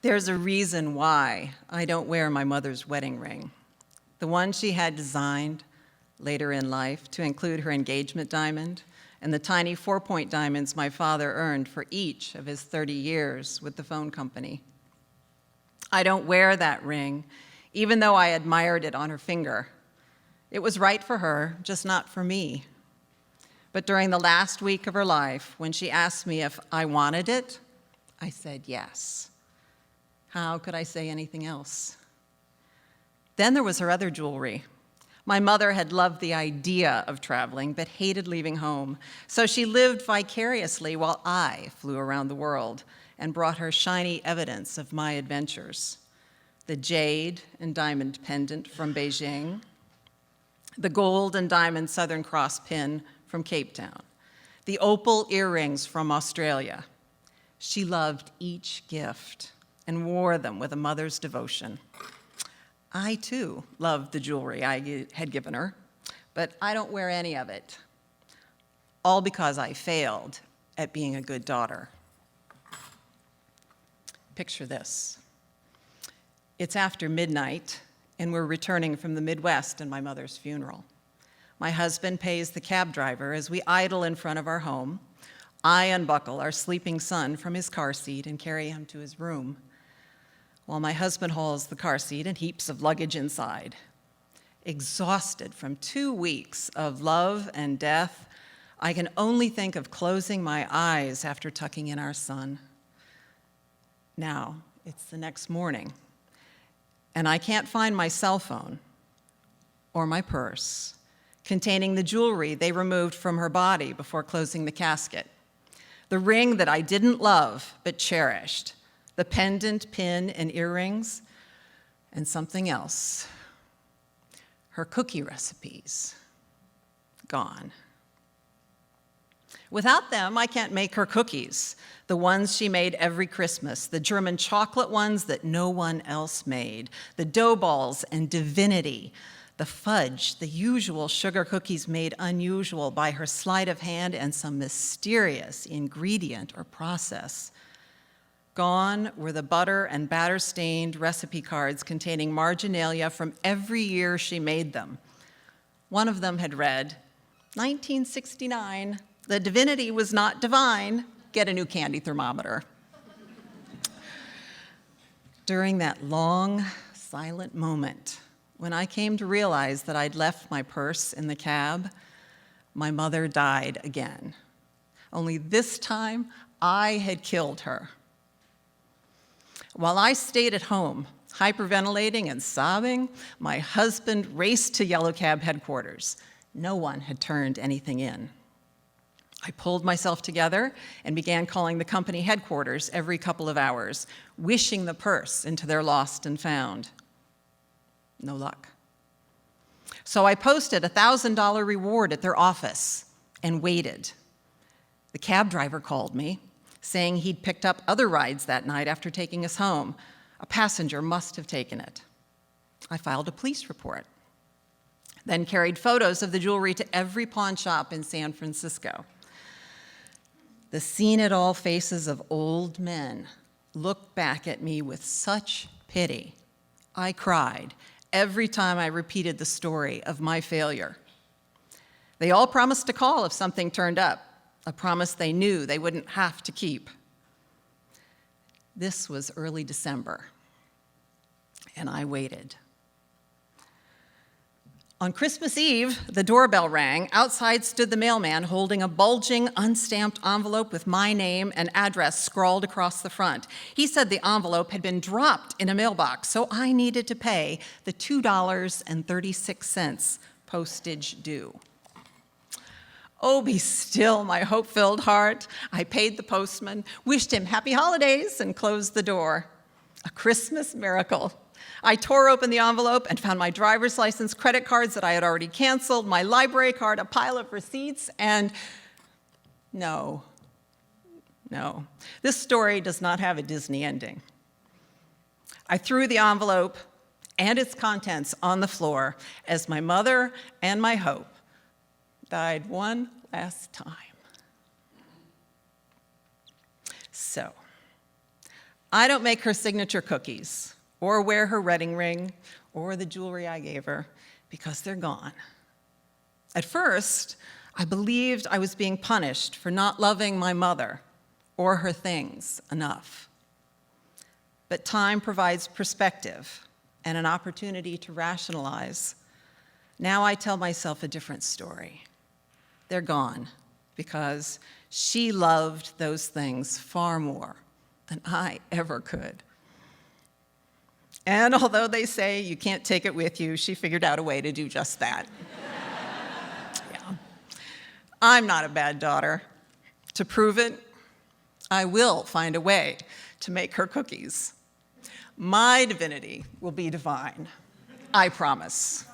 There's a reason why I don't wear my mother's wedding ring, the one she had designed later in life to include her engagement diamond and the tiny 4-point diamonds my father earned for each of his 30 years with the phone company. I don't wear that ring, even though I admired it on her finger. It was right for her, just not for me. But during the last week of her life, when she asked me if I wanted it, I said yes. How could I say anything else? Then there was her other jewelry. My mother had loved the idea of traveling, but hated leaving home. So she lived vicariously while I flew around the world and brought her shiny evidence of my adventures. The jade and diamond pendant from Beijing, the gold and diamond Southern Cross pin from Cape Town, the opal earrings from Australia. She loved each gift and wore them with a mother's devotion. I, too, loved the jewelry I had given her, but I don't wear any of it, all because I failed at being a good daughter. Picture this. It's after midnight, and we're returning from the Midwest and my mother's funeral. My husband pays the cab driver as we idle in front of our home. I unbuckle our sleeping son from his car seat and carry him to his room, while my husband hauls the car seat and heaps of luggage inside. Exhausted from 2 weeks of love and death, I can only think of closing my eyes after tucking in our son. Now, it's the next morning, and I can't find my cell phone or my purse containing the jewelry they removed from her body before closing the casket. The ring that I didn't love but cherished, the pendant, pin, and earrings, and something else. Her cookie recipes, gone. Without them, I can't make her cookies, the ones she made every Christmas, the German chocolate ones that no one else made, the dough balls and divinity, the fudge, the usual sugar cookies made unusual by her sleight of hand and some mysterious ingredient or process. Gone were the butter and batter-stained recipe cards containing marginalia from every year she made them. One of them had read, 1969, the divinity was not divine, get a new candy thermometer. During that long, silent moment, when I came to realize that I'd left my purse in the cab, my mother died again. Only this time, I had killed her. While I stayed at home, hyperventilating and sobbing, my husband raced to Yellow Cab headquarters. No one had turned anything in. I pulled myself together and began calling the company headquarters every couple of hours, wishing the purse into their lost and found. No luck. So I posted a $1,000 reward at their office and waited. The cab driver called me, saying he'd picked up other rides that night after taking us home. A passenger must have taken it. I filed a police report, then carried photos of the jewelry to every pawn shop in San Francisco. The seen-it-all faces of old men looked back at me with such pity. I cried every time I repeated the story of my failure. They all promised to call if something turned up, a promise they knew they wouldn't have to keep. This was early December, and I waited. On Christmas Eve, the doorbell rang. Outside stood the mailman holding a bulging, unstamped envelope with my name and address scrawled across the front. He said the envelope had been dropped in a mailbox, so I needed to pay the $2.36 postage due. Oh, be still, my hope-filled heart. I paid the postman, wished him happy holidays, and closed the door. A Christmas miracle. I tore open the envelope and found my driver's license, credit cards that I had already canceled, my library card, a pile of receipts, and no. This story does not have a Disney ending. I threw the envelope and its contents on the floor as my mother and my hope died one last time. So, I don't make her signature cookies or wear her wedding ring or the jewelry I gave her because they're gone. At first, I believed I was being punished for not loving my mother or her things enough. But time provides perspective and an opportunity to rationalize. Now I tell myself a different story. They're gone because she loved those things far more than I ever could. And although they say you can't take it with you, she figured out a way to do just that. Yeah. I'm not a bad daughter. To prove it, I will find a way to make her cookies. My divinity will be divine, I promise.